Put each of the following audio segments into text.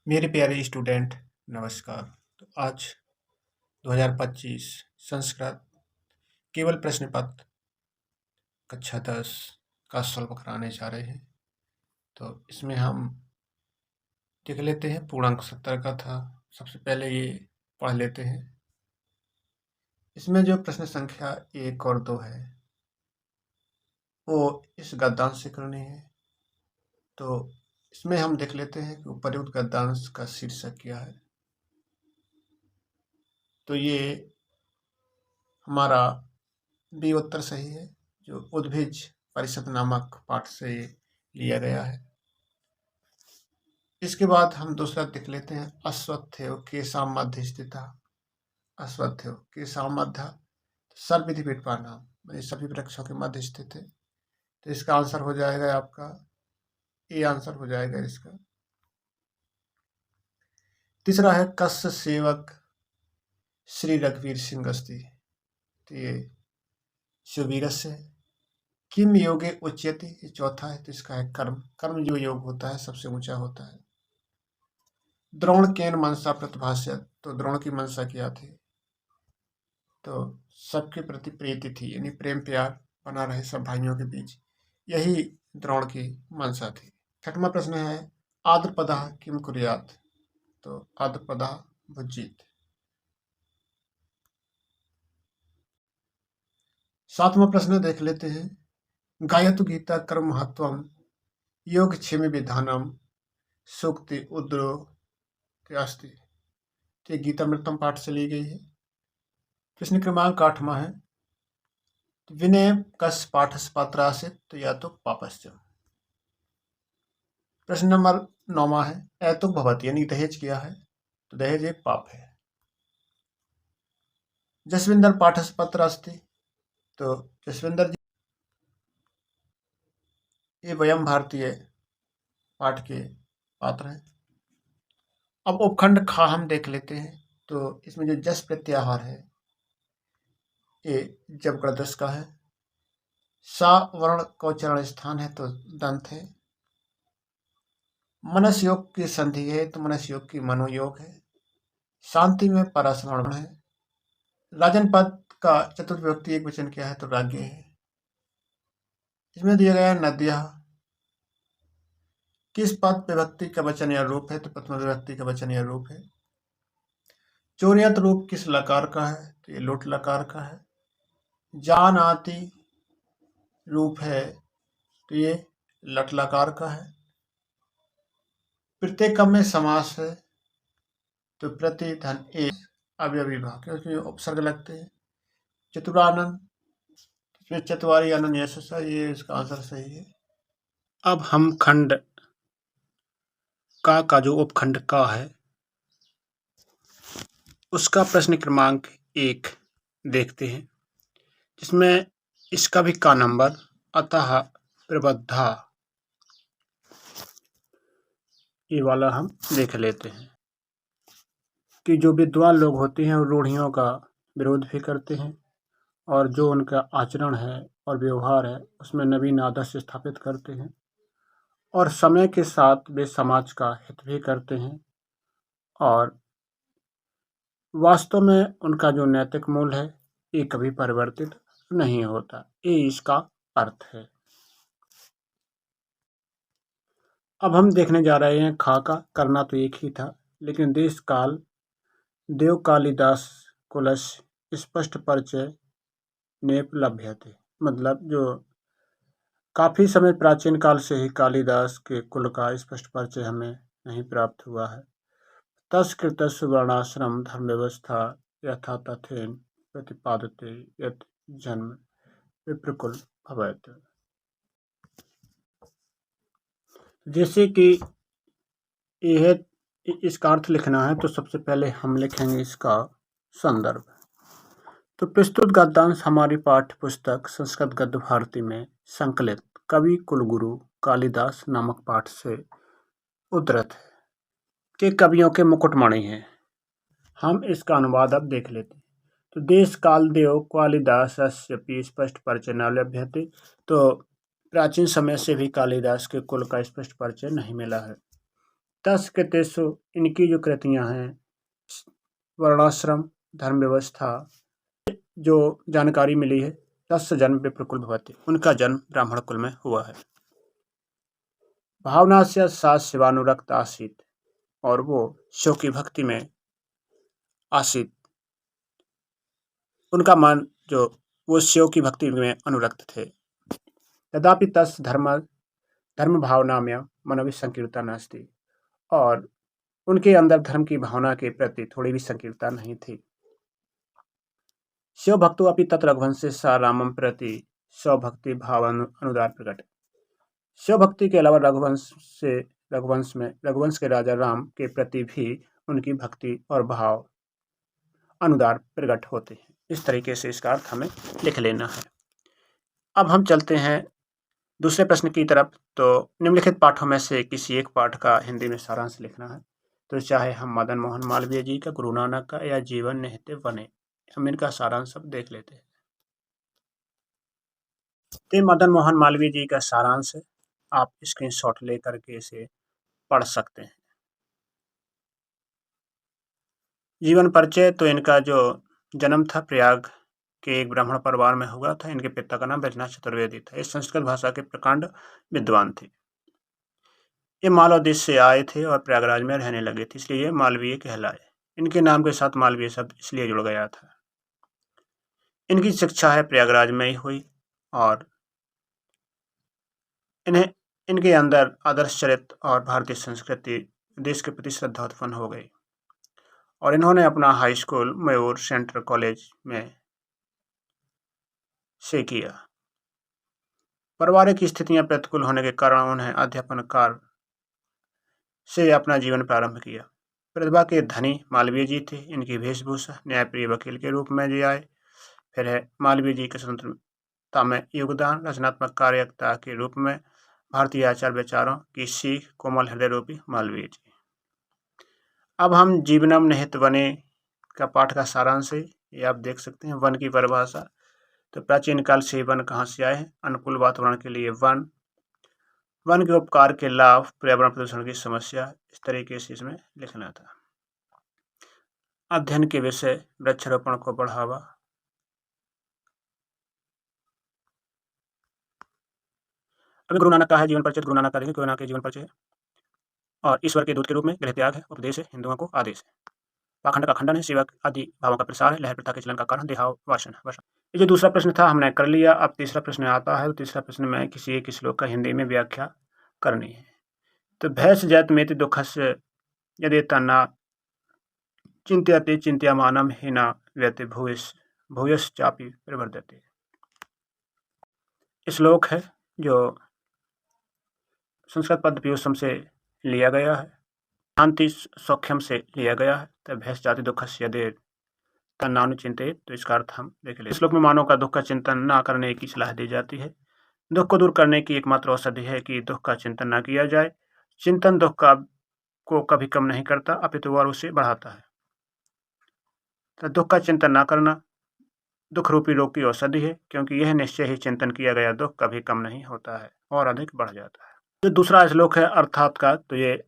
मेरे प्यारे स्टूडेंट, नमस्कार। तो आज 2025 संस्कृत केवल प्रश्न पत्र कक्षा 10 का सॉल्व कराने जा रहे हैं। तो इसमें हम देख लेते हैं, पूर्णांक 70 का था। सबसे पहले ये पढ़ लेते हैं। इसमें जो प्रश्न संख्या 1 और 2 है वो इस गद्यांश से करनी है। तो इसमें हम देख लेते हैं कि उपर्युक्त गद्यांश का शीर्षक क्या है। तो ये हमारा बी उत्तर सही है, जो उद्भिज परिषद नामक पाठ से लिया गया है। इसके बाद हम दूसरा देख लेते हैं, अश्वत्थेव केशव मध्य स्थिता। अश्वत्थेव केशव मध्य सर्वविधि विद्वान नाम, ये सभी वृक्षों के मध्य स्थित है। तो इसका आंसर हो जाएगा आपका ए, आंसर हो जाएगा इसका। तीसरा है कस्य सेवक श्री रघुवीर सिंह गस्ती। तो ये सुवीरस है। किम योगे उच्यते, ये चौथा है। तो इसका है कर्म। कर्म जो योग होता है सबसे ऊंचा होता है। द्रोण केन मनसा प्रतिभाष्य, तो द्रोण की मनसा क्या थी? तो सबके प्रति प्रीति थी, यानी प्रेम प्यार बना रहे सब भाइयों के बीच, यही द्रोण की मनसा थी। छठवां प्रश्न है, आद्रपदा किम कुर्यात। तो आद्रपदा भुज्जीत। सातवां प्रश्न देख लेते हैं, गायतु गीता कर्म महत्वम योग क्षेम विधानम सूक्ति उद्रो अस्ति। तो गीता मृतम पाठ से ली गई है। प्रश्न क्रमांक 8वां है, विनय कस पाठस पात्रासित, तो या तो पापस्य। प्रश्न नंबर 9वां है, ऐतुक भवति, यानी दहेज किया है, तो दहेज एक पाप है। जसविंदर पाठस पत्र अस्ति, तो जसविंदर जी ये वयम भारतीय पाठ के पात्र हैं। अब उपखंड खा हम देख लेते हैं। तो इसमें जो जस प्रत्याहार है ये जब गणदस का है। सा वर्ण का उच्चारण स्थान है, तो दंत है। मनस योग की संधि है, तो मनस योग की मनोयोग है। शांति में परासवर्ण है। राजन पद का चतुर्थ विभक्ति एक वचन क्या है, तो राज्य है। इसमें दिया गया नद्या किस पद विभक्ति का वचन या रूप है, तो प्रथम विभक्ति का वचन या रूप है। चोरियत रूप किस लकार का है, तो ये लोट लकार का है। जान आती रूप है, तो ये लट लकार का है। प्रत्येकम में समास है, तो प्रति धन एक अवयवी भाग, क्योंकि उपसर्ग लगते हैं। चतुरानंद, इसमें चतुवारी आनंद यश, ये इसका आंसर सही है। अब हम खंड का जो उपखंड का है उसका प्रश्न क्रमांक 1 देखते हैं, जिसमें इसका भी का नंबर अतः प्रबद्धा, ये वाला हम देख लेते हैं कि जो विद्वान लोग होते हैं वो रूढ़ियों का विरोध भी करते हैं, और जो उनका आचरण है और व्यवहार है उसमें नवीन आदर्श स्थापित करते हैं, और समय के साथ वे समाज का हित भी करते हैं, और वास्तव में उनका जो नैतिक मूल है ये कभी परिवर्तित नहीं होता, ये इसका अर्थ है। अब हम देखने जा रहे हैं खा का। करना तो एक ही था, लेकिन देश काल देव कालिदास कुलश स्पष्ट परिचय नेप लभ्यते, मतलब जो काफी समय प्राचीन काल से ही कालिदास के कुल का स्पष्ट परिचय हमें नहीं प्राप्त हुआ है। तस्कृतस्य वर्णाश्रम धर्म व्यवस्था यथा तथेन प्रतिपादते यत् जन्म विप्रकुल भवेत्। जैसे कि यह इसका अर्थ लिखना है, तो सबसे पहले हम लिखेंगे इसका संदर्भ। तो प्रस्तुत गद्यांश हमारी पाठ्य पुस्तक संस्कृत गद्य भारती में संकलित कवि कुलगुरु कालिदास नामक पाठ से उद्धृत है, के कवियों के मुकुटमणि हैं। हम इसका अनुवाद अब देख लेते हैं। तो देश काल देव कालिदास स्पष्ट परिचय न लभ्यते, तो प्राचीन समय से भी कालिदास के कुल का स्पष्ट परिचय नहीं मिला है। तस्कृतेषु इनकी जो कृतियां हैं, वर्णाश्रम धर्म व्यवस्था जो जानकारी मिली है, तस्य जन्म विप्रकुल भवति, उनका जन्म ब्राह्मण कुल में हुआ है। भावना से सा शिवानुरक्त आसीत, और वो शिव की भक्ति में आसीत, उनका मन जो वो शिव की भक्ति में अनुरक्त थे। तदापि तस् धर्म भावना में मनोविसंकीर्णता नास्ति, और उनके अंदर धर्म की भावना के प्रति थोड़ी भी संकीर्णता नहीं थी। शिव भक्तो अपि तत् रघुवंशे सा रामम प्रति स्वभक्ति भाव अनुदार प्रकट। शिव भक्ति के अलावा रघुवंश के राजा राम के प्रति भी उनकी भक्ति और भाव अनुदार प्रकट होते हैं। इस तरीके से इसका अर्थ हमें लिख लेना है। अब हम चलते हैं दूसरे प्रश्न की तरफ। तो निम्नलिखित पाठों में से किसी एक पाठ का हिंदी में सारांश लिखना है। तो चाहे हम मदन मोहन मालवीय जी का, गुरु नानक का, या जीवन निहित बने, हम इनका सारांश सब देख लेते हैं। तो मदन मोहन मालवीय जी का सारांश है, आप स्क्रीनशॉट लेकर के इसे पढ़ सकते हैं। जीवन परिचय, तो इनका जो जन्म था प्रयाग के एक ब्राह्मण परिवार में हुआ था। इनके पिता का नाम बैजनाथ चतुर्वेदी था। ये संस्कृत भाषा के प्रकांड विद्वान थे। ये मालवा देश से आए थे और प्रयागराज में रहने लगे थे, इसलिए ये मालवीय कहलाए। इनके नाम के साथ मालवीय शब्द इसलिए जुड़ गया था। इनकी शिक्षा है प्रयागराज में ही हुई, और इनके अंदर आदर्श चरित्र और भारतीय संस्कृति, देश के प्रति श्रद्धा उत्पन्न हो गई, और इन्होंने अपना हाई स्कूल मयूर सेंट्रल कॉलेज में से किया। पारिवारिक स्थितियां प्रतिकूल होने के कारण उन्हें अध्यापन कार्य से अपना जीवन प्रारंभ किया। प्रतिभा के धनी मालवीय जी थे। इनकी वेशभूषा न्यायप्रिय वकील के रूप में जी आए। फिर है मालवीय जी के स्वतंत्रता में योगदान, रचनात्मक कार्यकता के रूप में भारतीय आचार विचारों की सीख, कोमल हृदय रूपी मालवीय जी। अब हम जीवनम निहित वने का पाठ का सारांश है, ये आप देख सकते हैं। वन की परिभाषा, तो प्राचीन काल से वन कहाँ से आए हैं? अनुकूल वातावरण के लिए वन के उपकार के लाभ, पर्यावरण प्रदूषण की समस्या, इस तरीके से इसमें लिखना था। अध्ययन के विषय, वृक्षारोपण को बढ़ावा। अभी गुरु नानक का है जीवन परिचय। गुरु नानक का देखें, गुरु नानक के जीवन परिचय और ईश्वर के दूत के रूप में गृह त्याग है, उपदेश है, हिंदुओं को आदेश है, पाखंड का खंडन है, सेवक आदि भावों का प्रसार है, लहर प्रथा के चलन का कारण देहावसान। ये जो दूसरा प्रश्न था हमने कर लिया। अब तीसरा प्रश्न आता है। तो तीसरा प्रश्न में किसी एक श्लोक का हिंदी में व्याख्या करनी है। तो भैंस जैत मेति दुखस्य यदि तना चिंत्यते चिंत्यामानम हिना व्यते भूयश्चापि प्रवर्धते। श्लोक है जो संस्कृत पद पीयूषम से लिया गया है, शांति सौख्यम से लिया गया है। तो भैंस जाति दुखस्य यदि तन्नानुचिंतित, तो इसका अर्थ हम देख लें। श्लोक में मानव का दुख का चिंतन न करने की सलाह दी जाती है। दुख को दूर करने की एकमात्र औषधि है कि दुख का चिंतन न किया जाए। चिंतन दुख को कभी कम नहीं करता, अपितु और उसे बढ़ाता है। तो दुख का चिंतन न करना दुख रूपी रोग की औषधि है, क्योंकि यह निश्चय ही चिंतन किया गया दुख कभी कम नहीं होता है और अधिक बढ़ जाता है। जो दूसरा श्लोक है अर्थात का, तो ये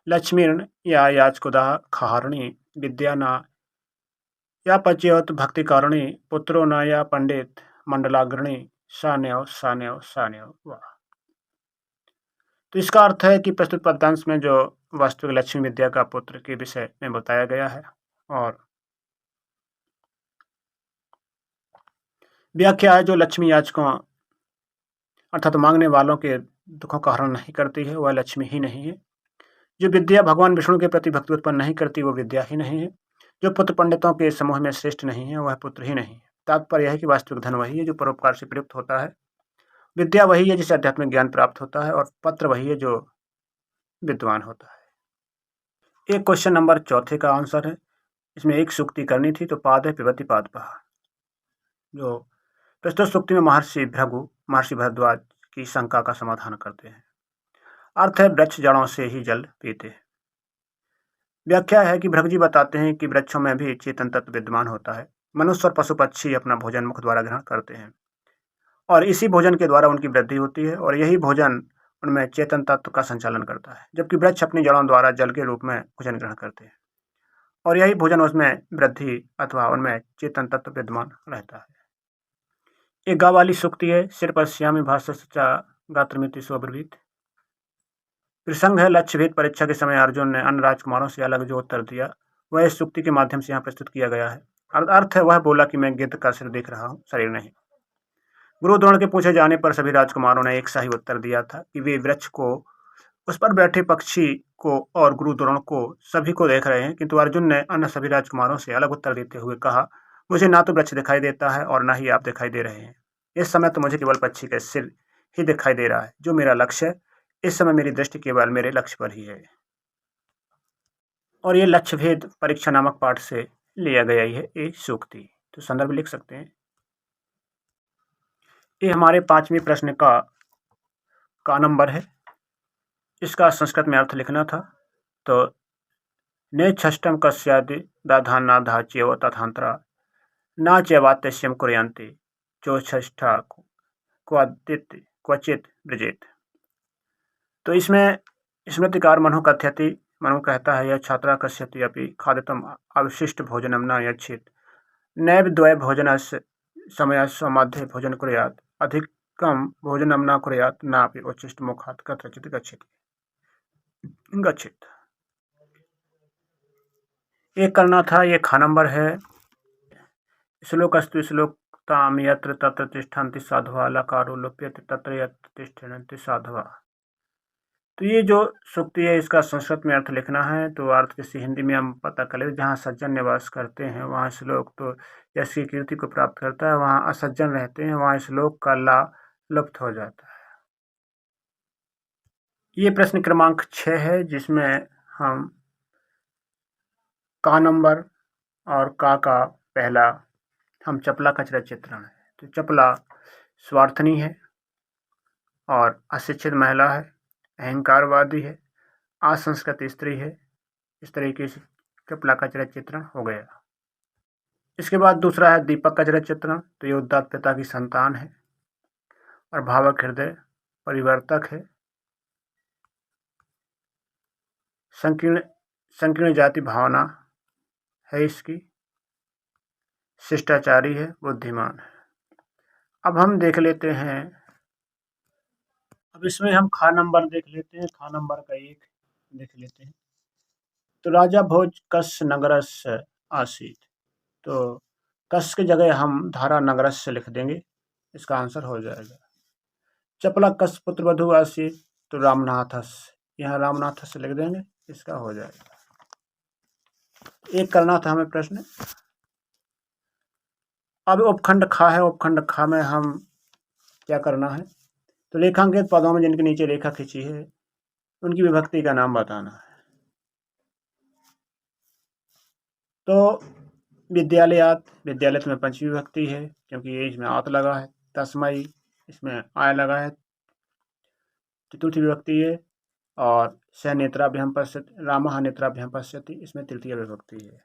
लक्ष्मीर्ण या याचकुदा खारणी विद्या न या पच्यवत भक्ति कारणी पुत्रो न या पंडित मंडलाग्रणी सान्यव। वाह। तो इसका अर्थ है कि प्रस्तुत पद्यांश में जो वास्तविक लक्ष्मी विद्या का पुत्र के विषय में बताया गया है, और व्याख्या है जो लक्ष्मी याचकों अर्थात मांगने वालों के दुखों का हरण नहीं करती है, वह लक्ष्मी ही नहीं है। जो विद्या भगवान विष्णु के प्रति भक्ति उत्पन्न नहीं करती, वो विद्या ही नहीं है। जो पुत्र पंडितों के समूह में श्रेष्ठ नहीं है, वह पुत्र ही नहीं है। तात्पर्य है कि वास्तविक धन वही है जो परोपकार से प्रयुक्त होता है, विद्या वही है जिससे आध्यात्मिक ज्ञान प्राप्त होता है, और पत्र वही है जो विद्वान होता है। एक क्वेश्चन नंबर चौथे का आंसर है। इसमें एक सूक्ति करनी थी, तो पाद है पिबति पाद पहा। जो प्रस्तुत सूक्ति में महर्षि भरद्वाज की शंका का समाधान करते हैं। अर्थ है वृक्ष जड़ों से ही जल पीते हैं। व्याख्या है कि भृगु जी बताते हैं कि वृक्षों में भी चेतन तत्व विद्यमान होता है। मनुष्य और पशु पक्षी अपना भोजन मुख द्वारा ग्रहण करते हैं, और इसी भोजन के द्वारा उनकी वृद्धि होती है, और यही भोजन उनमें चेतन तत्व का संचालन करता है, जबकि वृक्ष अपनी जड़ों द्वारा जल के रूप में भोजन ग्रहण करते हैं और यही भोजन उसमें वृद्धि अथवा उनमें चेतन तत्व विद्यमान रहता है। एक गा वाली सूक्ति है, सिर पर श्यामी भास्कर सच्चा गात्रमिति स्वब्रवीत। प्रसंग है लक्ष्य भेद परीक्षा के समय अर्जुन ने अन्य राजकुमारों से अलग जो उत्तर दिया वह इस सूक्ति के माध्यम से यहाँ प्रस्तुत किया गया है। अर्थ है वह बोला कि मैं गिद्ध का सिर देख रहा हूँ, शरीर नहीं। गुरु द्रोण के पूछे जाने पर सभी राजकुमारों ने एक सा ही उत्तर दिया था कि वे वृक्ष को, उस पर बैठे पक्षी को और गुरु द्रोण को सभी को देख रहे हैं, किंतु अर्जुन ने अन्य सभी राजकुमारों से अलग उत्तर देते हुए कहा, मुझे ना तो वृक्ष दिखाई देता है और ना ही आप दिखाई दे रहे हैं। इस समय तो मुझे केवल पक्षी का सिर ही दिखाई दे रहा है, जो मेरा लक्ष्य है। इस समय मेरी दृष्टि केवल मेरे लक्ष्य पर ही है। और ये लक्ष्य भेद परीक्षा नामक पाठ से लिया गया ही है ये सूक्ति। तो संदर्भ लिख सकते हैं। ये हमारे 5वें प्रश्न का नंबर है। इसका संस्कृत में अर्थ लिखना था। तो ने छष्टम कस्यादि दाधान्नाधा चेव तथांतरा ना चैवात्यस्यम कुर्यान्ति जो छष्ठा क्वचित ब्रजेत। तो इसमें स्मृतिकार मनु कथयति, मनु कहता है, यह छात्रा कस्यति अपि खादितम अवशिष्ट भोजनम न यच्छेत् नैव द्वय भोजनस्य समयस्य मध्ये भोजन कुर्यात् अधिकम भोजनम न कुर्यात् नापि उच्छिष्ट मुखात् कत्रचित् गच्छेत्। एक करना था, ये खा नंबर है। श्लोकस्तु श्लोकताम यत्र तत्र तिष्ठन्ति साधवा लकारो लुप्यते तत्र यत्र तिष्ठन्ति साधवा। तो ये जो सूक्ति है इसका संस्कृत में अर्थ लिखना है। तो अर्थ किसी हिंदी में हम पता कर ले, जहाँ सज्जन निवास करते हैं वहाँ श्लोक तो यश की कीर्ति को प्राप्त करता है, वहाँ असज्जन रहते हैं वहाँ श्लोक का लुप्त हो जाता है। ये प्रश्न क्रमांक 6 है, जिसमें हम का नंबर और का पहला हम चपला कचरा चित्रण है। तो चपला स्वार्थनी है और अशिक्षित महिला है, अहंकारवादी है, असंस्कृत स्त्री है। इस तरीके से चपला कचरा चित्रण हो गया। इसके बाद दूसरा है दीपक कचरा चित्रण। तो ये उदात्त पिता की संतान है और भावक हृदय परिवर्तक है, संकीर्ण जाति भावना है इसकी, शिष्टाचारी है, बुद्धिमान है। अब हम देख लेते हैं, अब इसमें हम खा नंबर देख लेते हैं। खा नंबर का 1 देख लेते हैं। तो राजा भोज कस नगरस आसीत। तो कस की जगह हम धारा नगरस से लिख देंगे, इसका आंसर हो जाएगा। चपला कस पुत्र वधु आसीत। तो रामनाथस, यहाँ रामनाथस से लिख देंगे, इसका हो जाएगा। एक करना था हमें प्रश्न। अब उपखंड खा है, उपखंड खा में हम क्या करना है, तो रेखांकित पदों में जिनके नीचे रेखा खींची है उनकी विभक्ति का नाम बताना है। तो विद्यालयात, विद्यालय में पंचमी विभक्ति है क्योंकि ये इसमें आत लगा है। तस्मई, इसमें आय लगा है, चतुर्थी विभक्ति है। और स नेत्राभ्याम पश्यति, रामः नेत्राभ्याम पश्यति, इसमें तृतीय विभक्ति है।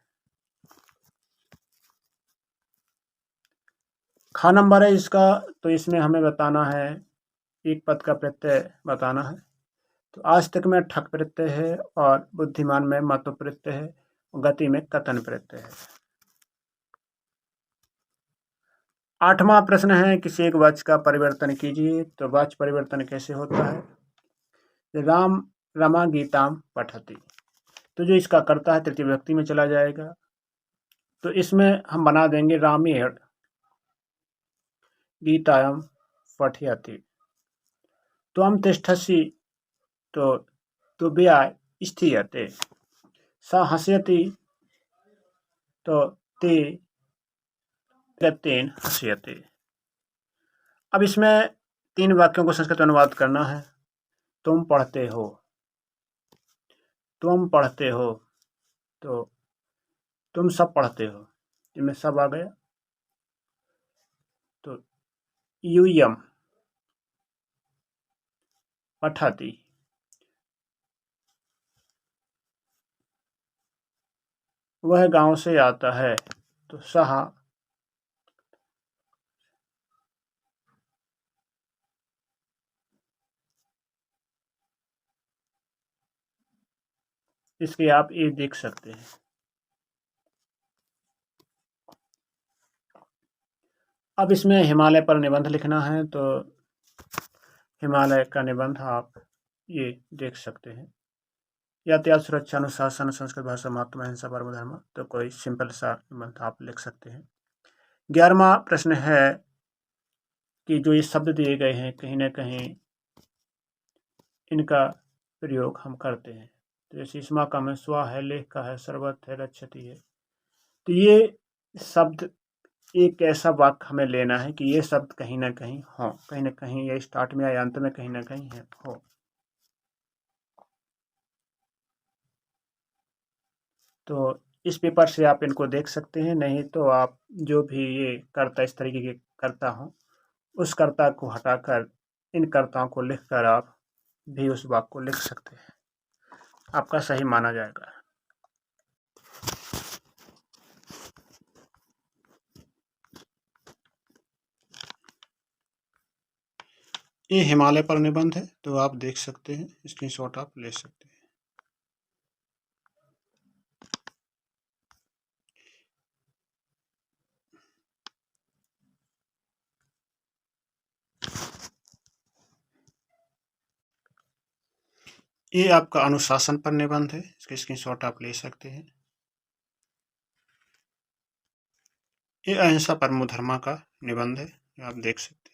खा नंबर है इसका। तो इसमें हमें बताना है, एक पद का प्रत्यय बताना है। तो आस्तिक में ठक प्रत्यय है और बुद्धिमान में मतो प्रत्यय है, गति में कथन प्रत्यय है। 8वां प्रश्न है, किसी एक वाक्य का परिवर्तन कीजिए। तो वाक्य परिवर्तन कैसे होता है। राम रमा गीताम पठति। तो जो इसका कर्ता है तृतीय विभक्ति में चला जाएगा। तो इसमें हम बना देंगे रामेण गीतायाम पठयति। त्वं तिष्ठसि तो व्या स्थीयते, सा हस्यति तो ते प्रत्येन हस्यते। अब इसमें 3 वाक्यों को संस्कृत अनुवाद करना है। तुम पढ़ते हो, तुम पढ़ते हो, तो तुम सब पढ़ते हो, इनमें सब आ गया। तो यूयम पठति, वह गांव से आता है। तो सह इसके आप ये देख सकते हैं। अब इसमें हिमालय पर निबंध लिखना है तो हिमालय का निबंध आप ये देख सकते हैं। यातायात सुरक्षा, अनुशासन, संस्कृत भाषा, महत्व, अहिंसा, परम धर्म, तो कोई सिंपल सा निबंध आप लिख सकते हैं। 11वां प्रश्न है कि जो ये शब्द दिए गए हैं कहीं न कहीं इनका प्रयोग हम करते हैं। तो जैसे इसमा का में स्वा है, लेख का है, सर्वत है, रक्षति है। तो ये शब्द एक ऐसा वाक्य हमें लेना है कि ये शब्द कहीं न कहीं हो, कहीं न कहीं या स्टार्ट में या अंत में कहीं न कहीं है हो। तो इस पेपर से आप इनको देख सकते हैं, नहीं तो आप जो भी ये कर्ता इस तरीके के कर्ता हों, उस कर्ता को हटाकर इन कर्ताओं को लिखकर आप भी उस वाक्य को लिख सकते हैं, आपका सही माना जाएगा। ये हिमालय पर निबंध है, तो आप देख सकते हैं, स्क्रीनशॉट आप ले सकते हैं। ये आपका अनुशासन पर निबंध है, इसके स्क्रीनशॉट आप ले सकते हैं। ये अहिंसा परमो धर्मा का निबंध है, आप देख सकते हैं।